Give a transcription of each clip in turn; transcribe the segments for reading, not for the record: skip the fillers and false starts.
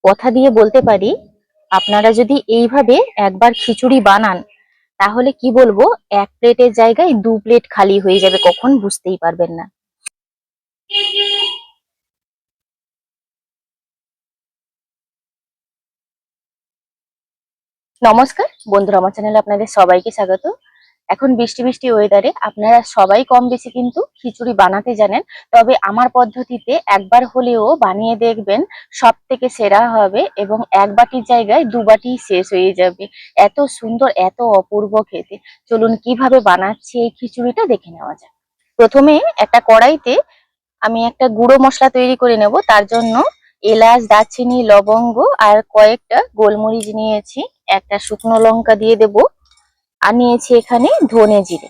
কথা দিয়ে বলতে পারি, আপনারা যদি এইভাবে একবার খিচুড়ি বানান তাহলে কি বলবো, এক প্লেটের জায়গায় 2 প্লেট খালি হয়ে যাবে, কখন বুঝতেই পারবেন না। নমস্কার বন্ধুরা, আমার চ্যানেলে আপনাদের সবাইকে স্বাগত। এখন বৃষ্টি বৃষ্টি ওয়েদারে আপনারা সবাই কম বেশি কিন্তু খিচুড়ি বানাতে জানেন, তবে আমার পদ্ধতিতে একবার হলেও বানিয়ে দেখবেন, সব থেকে সেরা হবে এবং এক বাটির জায়গায় 2 বাটি শেষ হয়ে যাবে। এত সুন্দর, এত অপূর্ব খেতে। চলুন কিভাবে বানাচ্ছি এই খিচুড়িটা দেখে নেওয়া যাক। প্রথমে একটা কড়াইতে আমি একটা গুঁড়ো মশলা তৈরি করে নেব। তার জন্য এলাচ, দারচিনি, লবঙ্গ আর কয়েকটা গোলমরিচ নিয়েছি, একটা শুকনো লঙ্কা দিয়ে দেব, আর নিয়েছি এখানে ধনে জিরে।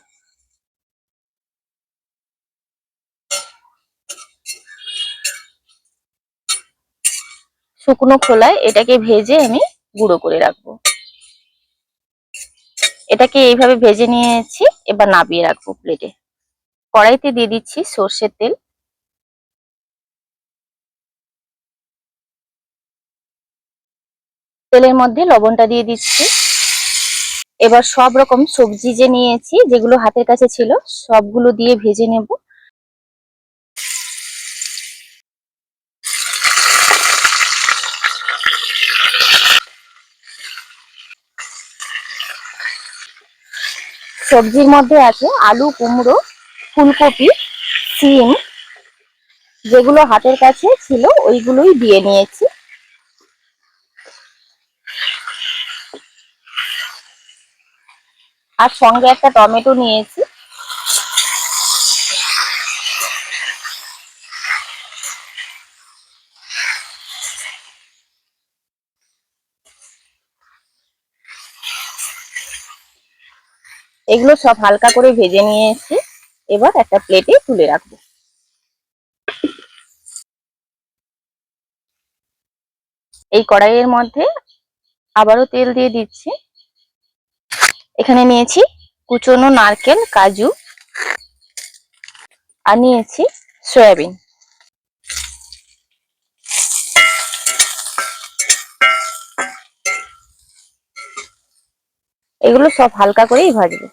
শুকনো খোলায় এটাকে ভেজে আমি গুঁড়ো করে রাখবো। এটাকে এইভাবে ভেজে নিয়েছি, এবার নামিয়ে রাখবো প্লেটে। কড়াইতে দিয়ে দিচ্ছি সর্ষের তেল। তেলের মধ্যে লবণটা দিয়ে দিচ্ছি। এবার সব রকম সবজি যে নিয়েছি, যেগুলো হাতের কাছে ছিল, সবগুলো দিয়ে ভেজে নেব। সবজির মধ্যে আছে আলু, কুমড়ো, ফুলকপি, সিম, যেগুলো হাতের কাছে ছিল ওইগুলোই দিয়ে নিয়েছি। আর সঙ্গে একটা টমেটো নিয়েছি। এগুলো সব হালকা করে ভেজে নিয়েছি, এবার একটা প্লেটে তুলে রাখবো। এই কড়াইয়ের মধ্যে আবারও তেল দিয়ে দিচ্ছি। এখানে নিয়েছি কুচনো নারকেল, কাজু, আর নিয়েছি সয়াবিন। এগুলো সব হালকা করেই ভাজবো।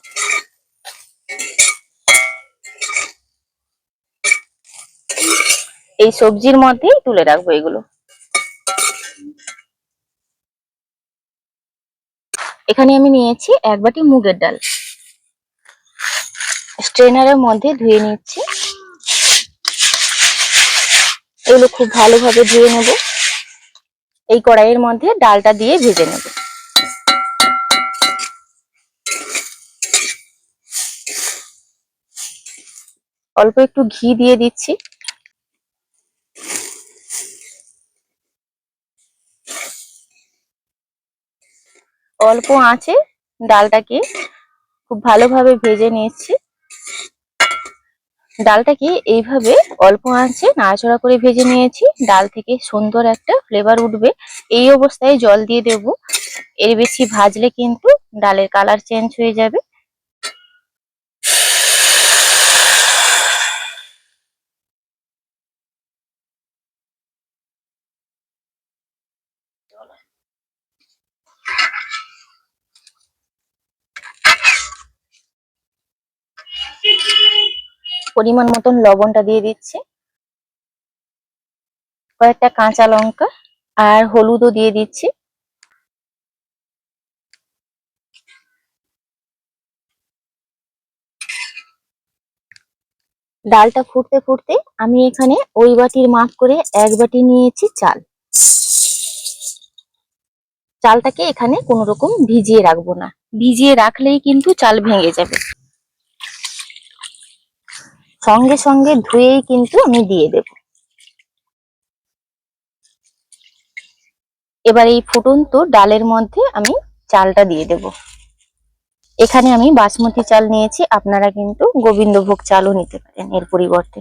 এই সবজির মধ্যেই তুলে রাখবো এগুলো। এখানে আমি নিয়েছি 1 বাটি মুগের ডাল। স্ট্রেনারের মধ্যে ধুয়ে নিচ্ছি। এগুলো খুব ভালোভাবে ধুয়ে নেব। এই কড়াইয়ের মধ্যে ডালটা দিয়ে ভেজে নেব। অল্প একটু ঘি দিয়ে দিচ্ছি। অল্প আঁচে ডালটাকে খুব ভালোভাবে ভেজে নিচ্ছি। ডালটাকে এইভাবে অল্প আঁচে নাড়াচাড়া করে ভেজে নিয়েছি। ডাল থেকে সুন্দর একটা ফ্লেভার উঠবে। এই অবস্থায় জল দিয়ে দেব। এর বেশি ভাজলে কিন্তু ডালের কালার চেঞ্জ হয়ে যাবে। পরিমাণ মতন লবণটা দিয়ে দিচ্ছি, কয়েকটা কাঁচা লঙ্কা আর হলুদও দিয়ে দিচ্ছি। ডালটা ফুটতে ফুটতে আমি এখানে ওই বাটির মাপ করে 1 বাটি নিয়েছি চাল। চালটাকে এখানে কোনো রকম ভিজিয়ে রাখবো না, ভিজিয়ে রাখলেই কিন্তু চাল ভেঙে যাবে। সঙ্গে সঙ্গে ধুয়েই কিন্তু আমি দিয়ে দেব। এবার এই ফুটন্ত ডালের মধ্যে আমি চালটা দিয়ে দেব। এখানে আমি বাসমতি চাল নিয়েছি, আপনারা কিন্তু গোবিন্দভোগ চালও নিতে পারেন এর পরিবর্তে।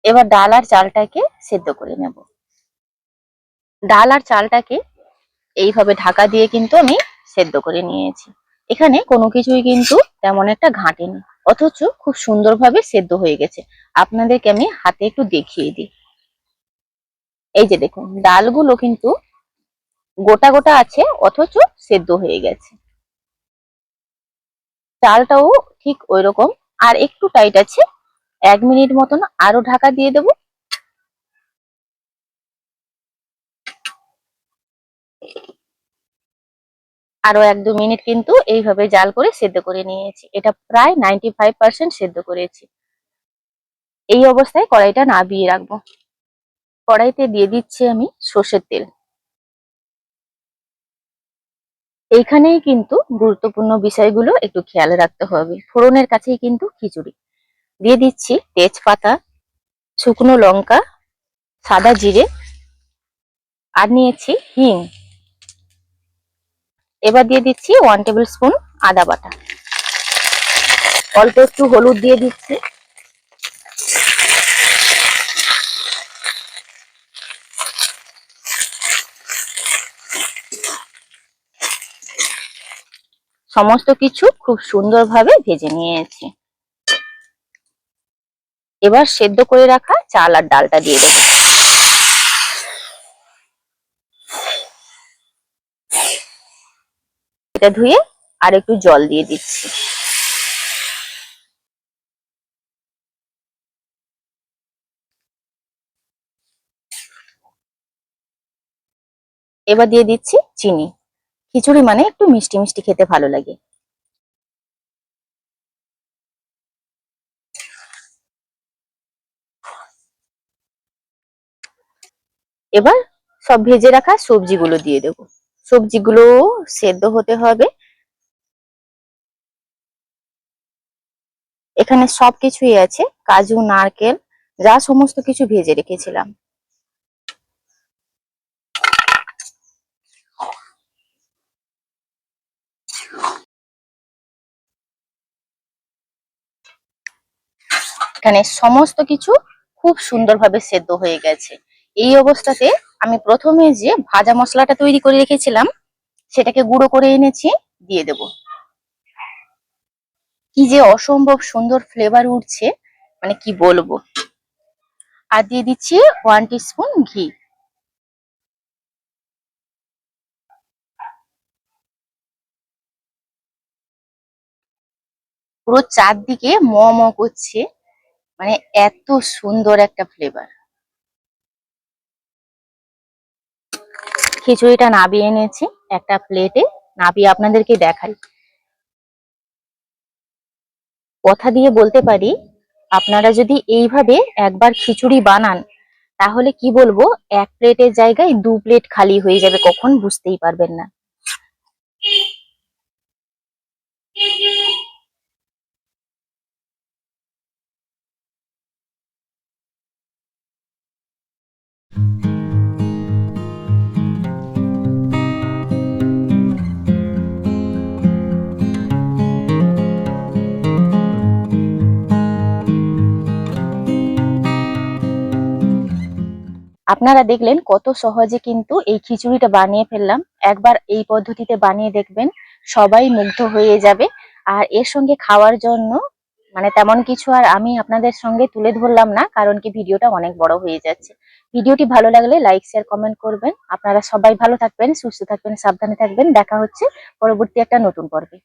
এবার ডাল আর চালটাকে সেদ্ধ করে নেব। ডাল আর চালটাকে এইভাবে ঢাকা দিয়ে কিন্তু আমি সেদ্ধ করে নিয়েছি। এখানে কোনো কিছুই কিন্তু তেমন একটা ঘাঁটেনি, অথচ খুব সুন্দরভাবে সেদ্ধ হয়ে গেছে। আপনাদেরকে আমি হাতে একটু দেখিয়ে দিই। এই যে দেখুন, ডালগুলো কিন্তু গোটা গোটা আছে, অথচ সেদ্ধ হয়ে গেছে। চালটাও ঠিক ওই রকম, আর একটু টাইট আছে। 1 মিনিট মতন আরো ঢাকা দিয়ে দেবো। আরো 1-2 মিনিট কিন্তু এইভাবে জাল করে সেদ্ধ করে নিয়েছি। এটা প্রায় 95% সেদ্ধ করেছি। এই অবস্থায় কড়াইটা নামিয়ে রাখবো। কড়াইতে দিয়ে দিচ্ছি আমি সর্ষের তেল। এইখানেই কিন্তু গুরুত্বপূর্ণ বিষয়গুলো একটু খেয়াল রাখতে হবে। ফোড়নের কাছেই কিন্তু খিচুড়ি। দিয়ে দিচ্ছি তেজপাতা, শুকনো লঙ্কা, সাদা জিরে, আর নিয়েছি হিং। এবার দিয়ে দিচ্ছি 1 টেবিল স্পুন আদা বাটা। অল্প একটু হলুদ দিয়ে দিচ্ছি। সমস্ত কিছু খুব সুন্দরভাবে ভেজে নিয়েছি। এবার সেদ্ধ করে রাখা চাল আর ডালটা দিয়ে দেবো। এটা ধুয়ে আর একটু জল দিয়ে দিচ্ছি। এবার দিয়ে দিচ্ছি চিনি। খিচুড়ি মানে একটু মিষ্টি মিষ্টি খেতে ভালো লাগে। এবার সব ভেজে রাখা সবজিগুলো দিয়ে দেবো। সবজিগুলো সেদ্ধ হতে হবে। এখানে সবকিছুই আছে, কাজু, নারকেল, যা সমস্ত কিছু ভেজে রেখেছিলাম। এখানে সমস্ত কিছু খুব সুন্দরভাবে সেদ্ধ হয়ে গেছে। এই অবস্থাতে আমি প্রথমে যে ভাজা মশলাটা তৈরি করে রেখেছিলাম, সেটাকে গুঁড়ো করে এনেছি, দিয়ে দেব। কি যে অসম্ভব সুন্দর ফ্লেভার উঠছে, মানে কি বলবো। আর দিয়ে দিচ্ছি 1 টিস্পুন ঘি। পুরো চারদিকে ম ম করছে, মানে এত সুন্দর একটা ফ্লেভার। খিচুড়িটা নাবিয়ে এনেছি একটা প্লেটে, নাবিয়ে আপনাদেরকে দেখাই। কথা দিয়ে বলতে পারি, আপনারা যদি এইভাবে একবার খিচুড়ি বানান, তাহলে কি বলবো, 1 প্লেটের জায়গায় 2 প্লেট খালি হয়ে যাবে, কখন বুঝতেই পারবেন না। আপনারা দেখলেন কত সহজে কিন্তু এই খিচুড়িটা বানিয়ে ফেললাম। একবার এই পদ্ধতিতে বানিয়ে দেখবেন, সবাই মুগ্ধ হয়ে যাবে। আর এর সঙ্গে খাওয়ার জন্য মানে তেমন কিছু আর আমি আপনাদের সঙ্গে তুলে ধরলাম না, কারণ কি ভিডিওটা অনেক বড় হয়ে যাচ্ছে। ভিডিওটি ভালো লাগলে লাইক, শেয়ার, কমেন্ট করবেন। আপনারা সবাই ভালো থাকবেন, সুস্থ থাকবেন, সাবধানে থাকবেন। দেখা হচ্ছে পরবর্তী একটা নতুন পর্বে।